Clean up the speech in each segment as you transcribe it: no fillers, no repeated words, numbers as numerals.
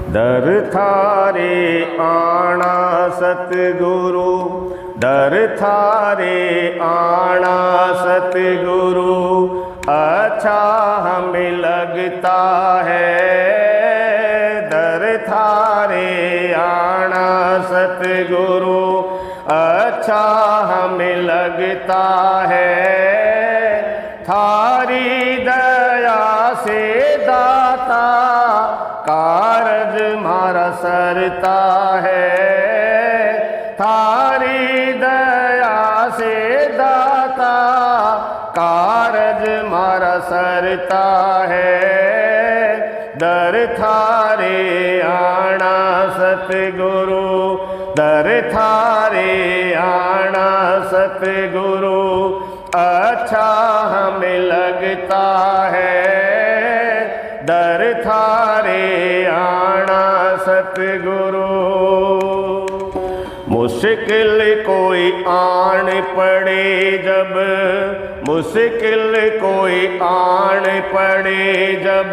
दर थारे आना सतगुरु, दर थारे आना सतगुरु, अच्छा हमें लगता है। दर थारे आना सतगुरु, अच्छा हमें लगता है। थारी दया से दाता कारज मारा सरता है। थारी दया से दाता कारज मारा सरता है। दर थारे आना सतगुरु, दर थारे आना सतगुरु, अच्छा हमें लगता है। दर थारे आना सतगुरु। मुश्किल कोई आन पड़े जब, मुश्किल कोई आन पड़े जब,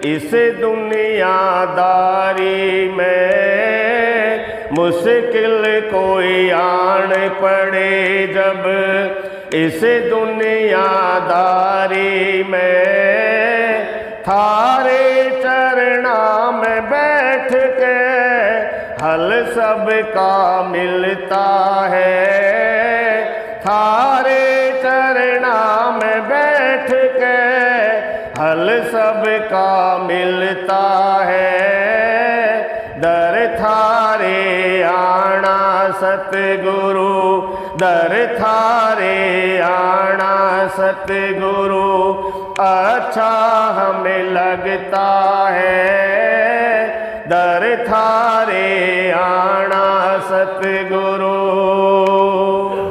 इस दुनियादारी में। मुश्किल कोई आन पड़े जब, इस दुनियादारी में। थारे चरणा में बैठ के हल सबका मिलता है। थारे चरणा में बैठ के हल सबका मिलता है। दर थारे आना सतगुरु, दर थारे आना सतगुरु, अच्छा हमें लगता है। दर थारे आना सतगुरु।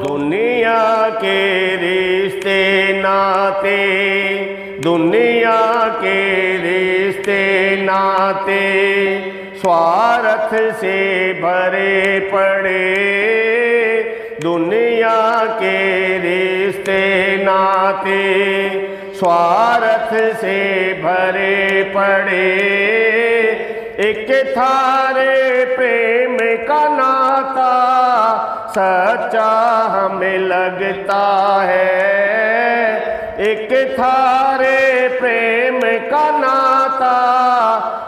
दुनिया के रिश्ते नाते, दुनिया के रिश्ते नाते, स्वार्थ से भरे पड़े। दुनिया के रिश्ते नाते स्वार्थ से भरे पड़े। एक थारे प्रेम का नाता सच्चा हमें लगता है। एक थारे प्रेम का नाता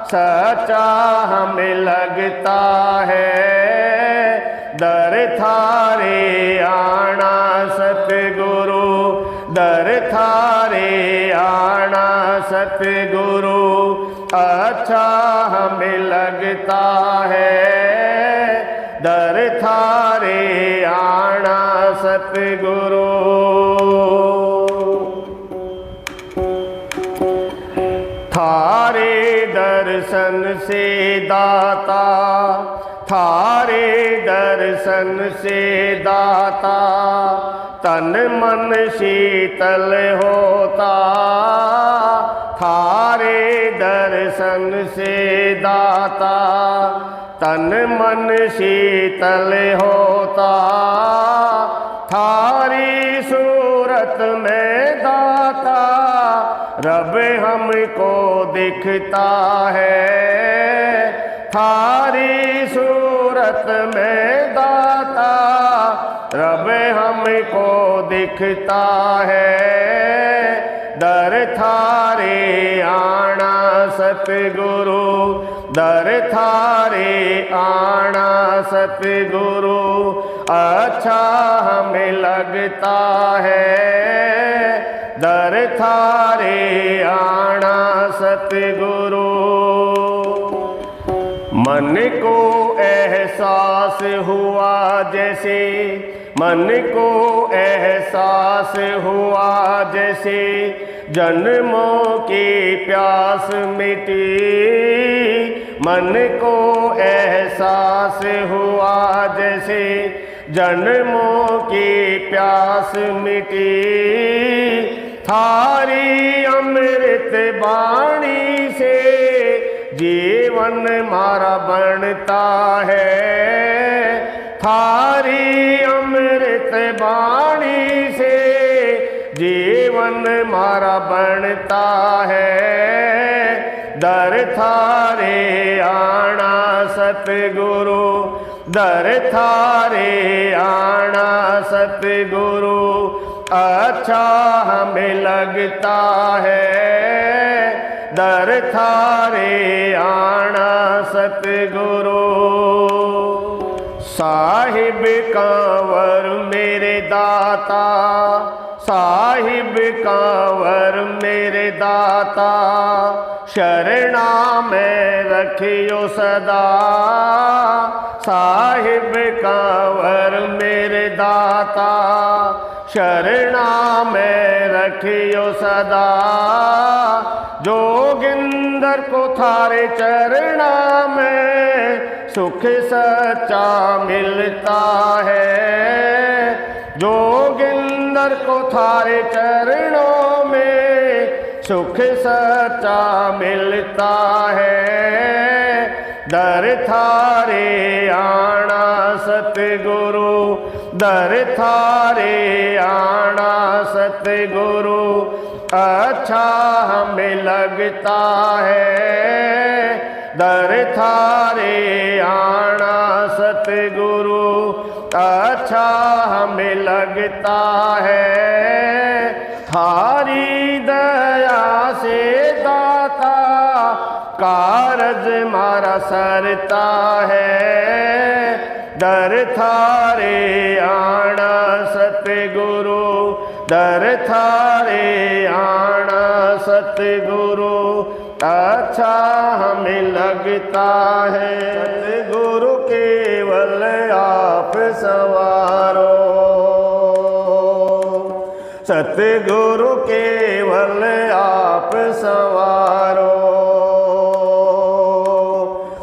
सच्चा हमें लगता है। दर थारे आना सतगुरु, दर थारे आना सतगुरु, अच्छा हमें लगता है। दर थारे आना सतगुरु। थारे दर्शन से दाता, थारे दर्शन से दाता, तन मन शीतल होता। थारे दर्शन से दाता, तन मन शीतल होता। थारी सूरत में दाता रब हमको दिखता है। थारी सूरत में दाता रब हमको दिखता है। दर थारे आना सतगुरु, दर थारे आना सतगुरु, अच्छा हमें लगता है। दर थारे आना सतगुरु। मन को एहसास हुआ जैसे, मन को एहसास हुआ जैसे, जन्मों की प्यास मिटी। मन को एहसास हुआ जैसे, जन्मों की प्यास मिटी। थारी अमृत वाणी से जीवन मारा बनता है। थारी अमृत वाणी से जीवन मारा बनता है। दर थारे आना सतगुरु, दर थारे आना सतगुरु, अच्छा हमें लगता है दर थारे आना सतगुरु। साहिब कांवर मेरे दाता, साहिब कांवर मेरे दाता, शरणा में रखियो सदा। साहिब कांवर मेरे दाता, शरणा में रखियो सदा। जोगिंदर को थारे चरणा में सुख सच्चा मिलता है। जोगिंदर को थारे चरणों में सुख सच्चा मिलता है। दर थारे आना सतगुरु, दर थारे आना सतगुरु, अच्छा हमें लगता है दर थारे आना सतगुरु, अच्छा हमें लगता है। थारी दया से दाता कारज मारा सरता है। दर थारे आना सतगुरु, दर थारे आना सतगुरु, अच्छा हमें लगता है। सतगुरु केवल आप सवारो, सतगुरु केवल आप सवारो।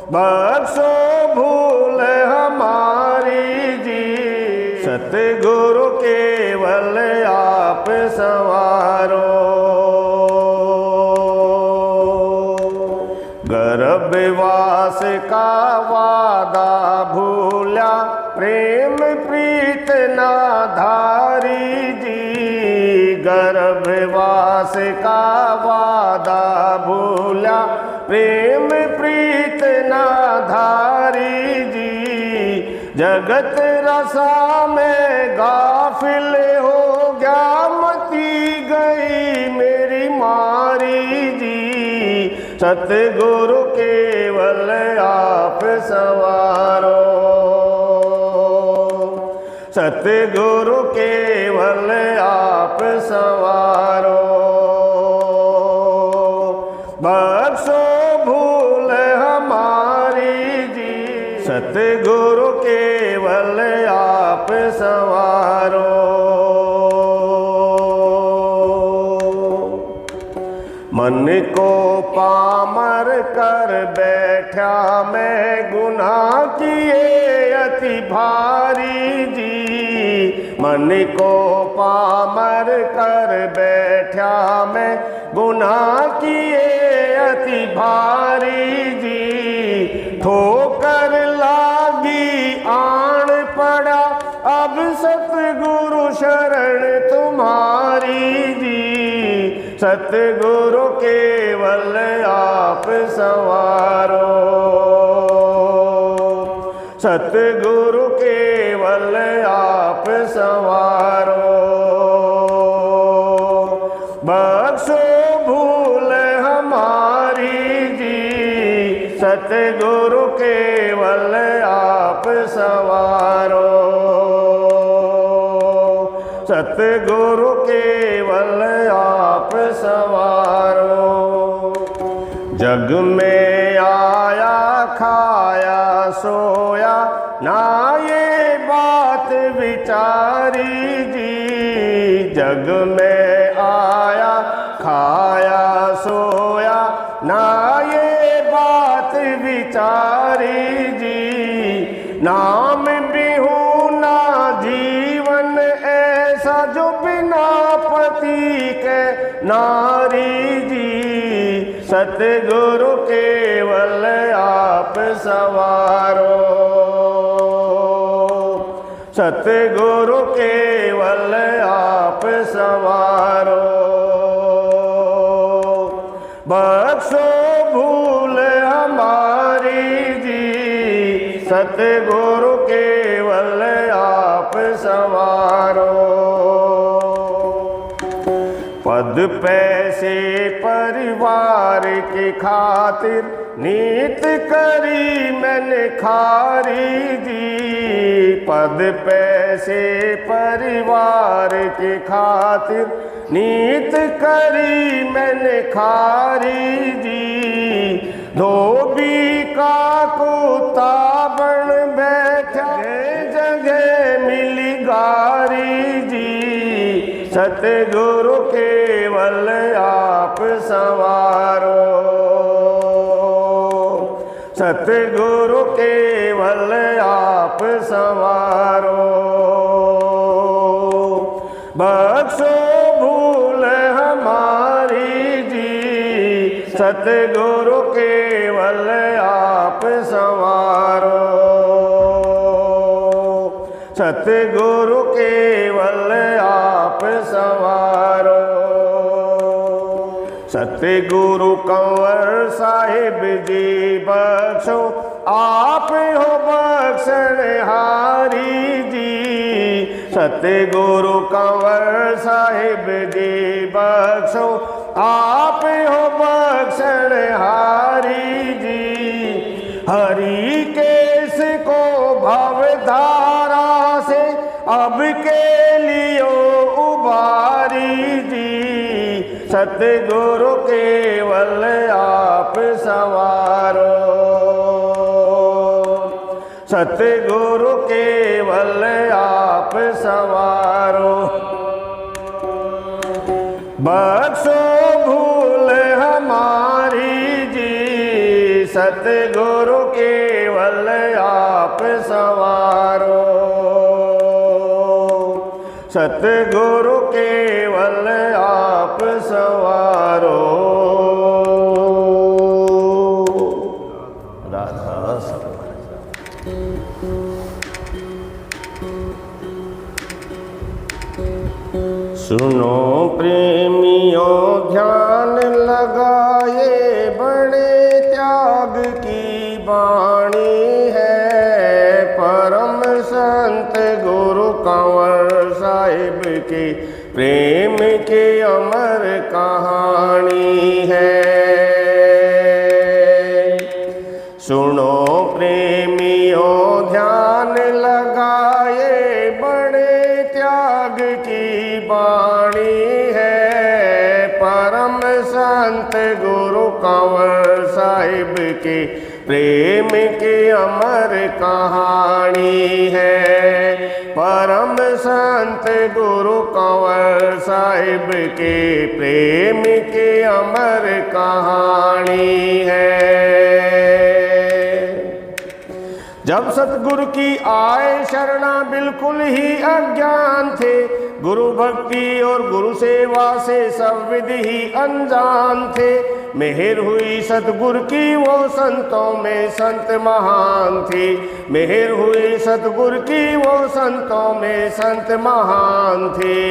बख्शो भूल हमारी जी, सतगुरु केवल आप सवारो। गर्भवास का वादा भूला, प्रेम प्रीत ना धारी जी। गर्भवास का वादा भूला, प्रेम प्रीत ना धारी जी। जगत रसा में गाफिल हो गया, मती गई मेरी मारी जी। सतगुरु केवल आप सवारो, सतगुरु केवल आप सवारो। बख्शो भूल हमारी जी, सतगुरु केवल आप सवारो। मन को पामर कर बैठा मैं, गुनाह किए अति भारी जी। मन को पामर कर बैठा मैं, गुनाह किए अति भारी जी। ठोकर लागी आन पड़ा, अब सतगुरु शरण तुम्हारी जी। सतगुरु केवल आप सवारो, सतगुरु केवल आप सवारो। बख्शो भूल हमारी जी, सतगुरु केवल आप सवारो। सतगुरु केवल आप सवारो। जग में आया खाया सोया ना ये बात विचारी जी। जग में आया खाया सोया ना ये बात विचारी जी। नाम बिहुना जीवन ऐसा जो बिना पति के नारी जी। सतगुरु केवल आप सवारो, सतगुरु केवल आप सवारो। बख्शो सतगुरु केवल आप संवारो। पद पैसे परिवार की खातिर नीत करी मैंने खारी जी। पद पैसे परिवार की खातिर नीत करी मैंने खारी जी। धोबी का कुत्ता बन बैठा जगह मिली गारी जी। सतगुरु केवल आप संवारो। सतगुरु केवल आप संवारो। बख्शो भूल हमारी जी। सतगुरु केवल आप संवारो। सतगुरु केवल आप संवारो। सतगुरु कंवर साहिब जी बख्शो आप हो बख्शनहारी जी। सतगुरु कंवर साहिब जी बख्शो आप हो बख्शनहारी जी। हरि केस को भवधारा से अब के लिए उबारी जी। सतगुरु केवल आप संवारो। सतगुरु केवल आप संवारो। बख्शो भूल हमारी जी। सतगुरु केवल आप संवारो। सतगुरु केवल आप संवारो। राधा सुनो प्रेमियों ध्यान लगाए बड़े त्याग की वाणी है। परम संत गुरु कंवर साहिब के प्रेम की अमर कहानी है। सुनो प्रेमियों ध्यान लगाए बड़े त्याग की वाणी है। परम संत गुरु कंवर साहिब के प्रेम की अमर कहानी है। परम संत गुरु कंवर साहिब के प्रेम की अमर कहानी है। जब सतगुरु की आए शरणा बिल्कुल ही अज्ञान थे। गुरु भक्ति और गुरु सेवा से सब विधि ही अनजान थे। मेहर हुई सतगुरु की वो संतों में संत महान थे। मेहर हुई सतगुरु की वो संतों में संत महान थे।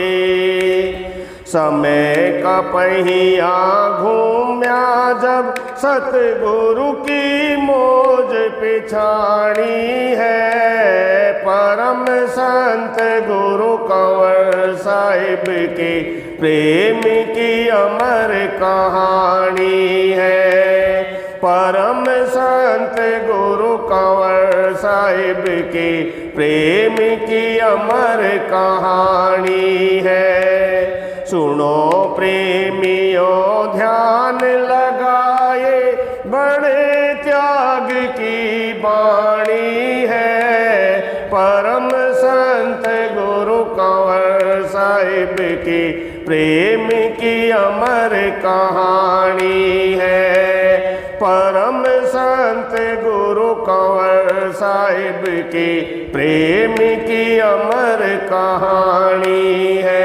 समय का पहिया घूम्या जब सतगुरु की मौज पिछाड़ी है। परम संत गुरु कंवर साहिब के प्रेम की अमर कहानी है। परम संत गुरु कंवर साहिब के प्रेम की अमर कहानी है। सुनो प्रेमियों ध्यान लगाए बड़े त्याग की वाणी है। परम संत गुरु कंवर साहिब के प्रेम की अमर कहानी है। परम संत गुरु कंवर साहिब के प्रेम की अमर कहानी है।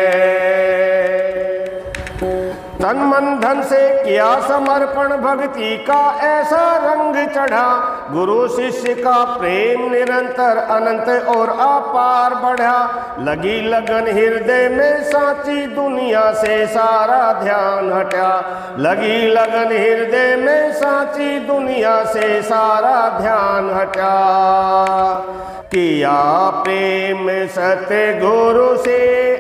तन मन धन से किया समर्पण, भक्ति का ऐसा रंग चढ़ा। गुरु शिष्य का प्रेम निरंतर अनंत और अपार बढ़ा। लगी लगन हृदय में साची, दुनिया से सारा ध्यान हटा। लगी लगन हृदय में साची, दुनिया से सारा ध्यान हटा। किया प्रेम सतगुरु से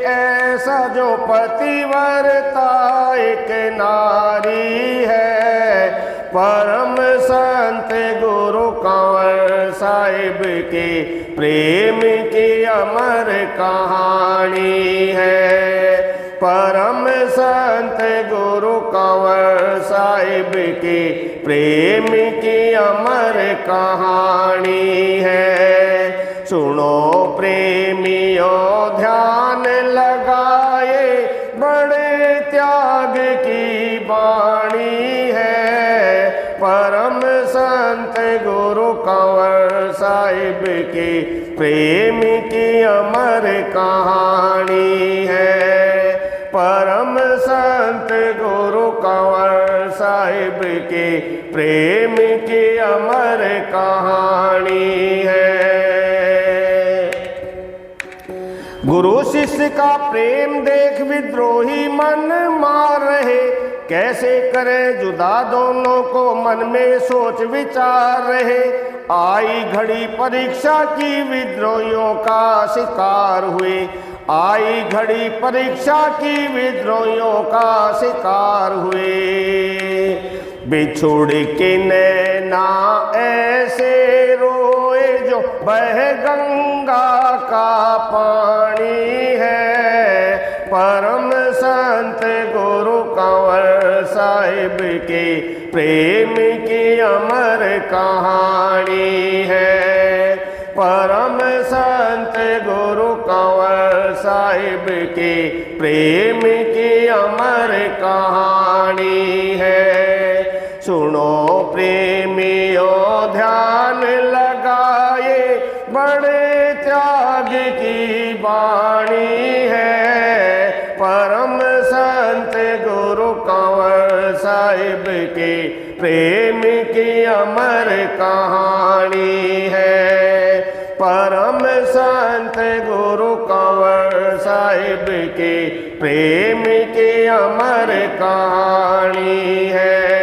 ऐसा जो पतिव्रता एक नारी है। परम संत गुरु कंवर साहिब के प्रेम की अमर कहानी है। परम संत गुरु कंवर साहिब के प्रेम की अमर कहानी है। सुनो प्रेमियों ध्यान लगाए, बड़े त्याग की वाणी है। परम संत गुरु कंवर साहिब के प्रेम की अमर कहानी है। परम संत गुरु कंवर साहिब के प्रेम की अमर कहानी है। गुरु शिष्य का प्रेम देख विद्रोही मन मार रहे। कैसे करें जुदा दोनों को, मन में सोच विचार रहे। आई घड़ी परीक्षा की, विद्रोहियों का शिकार हुए। आई घड़ी परीक्षा की, विद्रोहियों का शिकार हुए। बिछुड़ के नैना ऐसे रोए, जो बह गंगा का पानी है। परम संत गुरु कंवर साहिब के प्रेम की अमर कहानी है। परम संत गुरु कंवर साहिब के प्रेम की अमर कहानी है। सुनो प्रेमियों ध्यान लगाए, बड़े त्याग की वाणी है। परम संत गुरु कंवर साहिब के प्रेम की अमर कहानी है। परम संत गुरु कंवर साहिब के प्रेम की अमर कहानी है।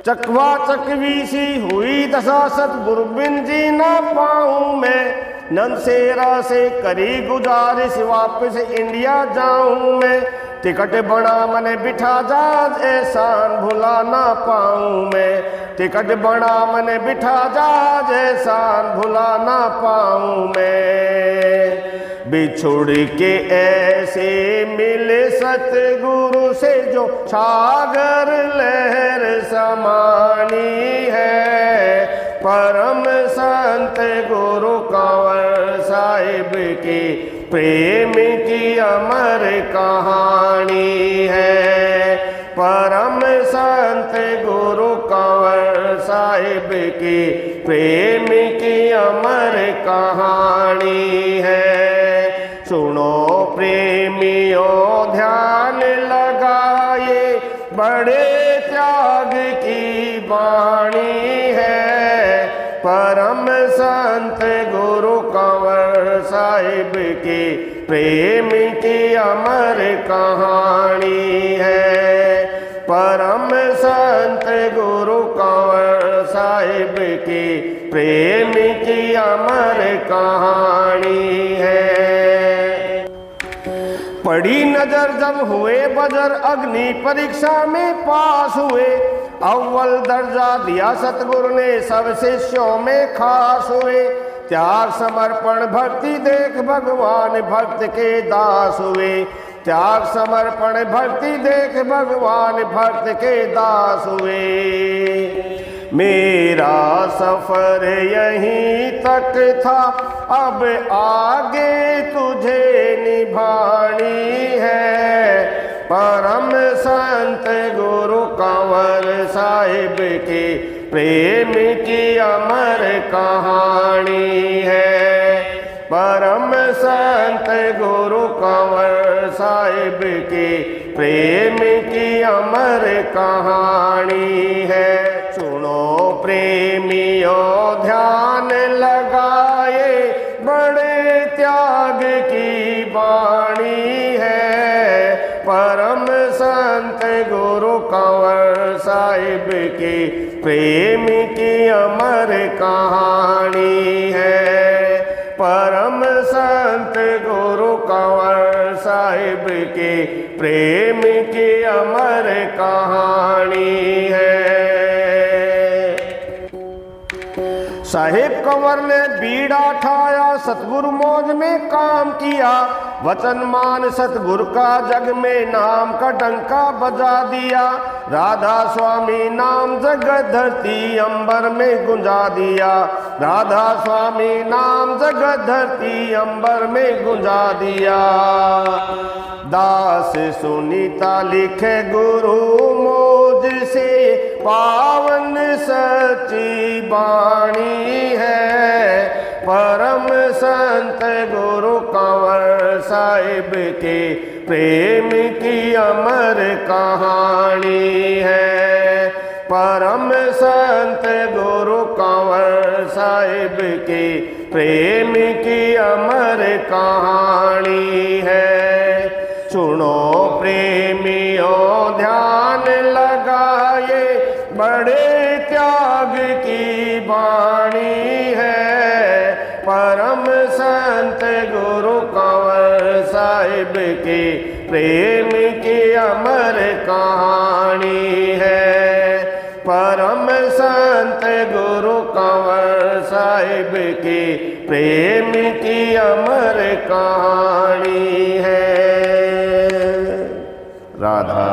चकवा चकवी सी हुई दशा, सतगुरु बिन जी ना पाऊं मैं। नंदसेरा से करी गुजारिश, वापस इंडिया जाऊं मैं। टिकट बना मन बिठा जहाज, एहसान भुला ना पाऊं मैं। टिकट बना मन बिठा जहाज, एहसान भुला ना पाऊं मैं। बिछुड़ के ऐसे मिले सतगुरु से, जो सागर लहर समानी है। परम संत गुरु कंवर साहिब के प्रेम की अमर कहानी है। परम संत गुरु कंवर साहिब के प्रेम की अमर कहानी है। सुनो प्रेमियों ध्यान लगाए, बड़े त्याग की वाणी है। परम संत गुरु कंवर साहिब के प्रेम की अमर कहानी है। परम संत गुरु कंवर साहिब के प्रेम की अमर कहानी है। पड़ी नजर जब हुए बजर, अग्नि परीक्षा में पास हुए। अव्वल दर्जा दिया सतगुरु ने, सब शिष्यों में खास हुए। त्याग समर्पण भक्ति देख, भगवान भक्त के दास हुए। त्याग समर्पण भक्ति देख, भगवान भक्त के दास हुए। मेरा सफर यहीं तक था, अब आगे तुझे निभानी है। परम संत गुरु कंवर साहिब के प्रेम की अमर कहानी है। परम संत गुरु कंवर साहिब के प्रेम की अमर कहानी है। सुनो प्रेमियों ध्यान लगाए, बड़े त्याग की वाणी है। परम संत गुरु कंवर साहिब के प्रेम की अमर कहानी है। परम संत गुरु कंवर साहिब के प्रेम की अमर कहानी है। साहिब कंवर ने बीड़ा ठाया, सतगुरु मौज में काम किया। वचन मान सतगुरु का जग में नाम का डंका बजा दिया। राधा स्वामी नाम जगत धरती अंबर में गुंजा दिया। राधा स्वामी नाम जगत धरती अंबर में गुंजा दिया। दास सुनीता लिखे गुरु मौज से, पावन सच्ची बाणी है। परम संत गुरु कंवर साहिब के प्रेम की अमर कहानी है। परम संत गुरु कंवर साहिब के प्रेम की अमर कहानी है। सुनो प्रेमियों ध्यान लगाए, बड़े त्याग की वाणी है। परम संत गुरु कंवर साहिब के प्रेम की अमर कहानी है। परम संत गुरु कंवर साहिब के प्रेम की अमर कहानी है। राधा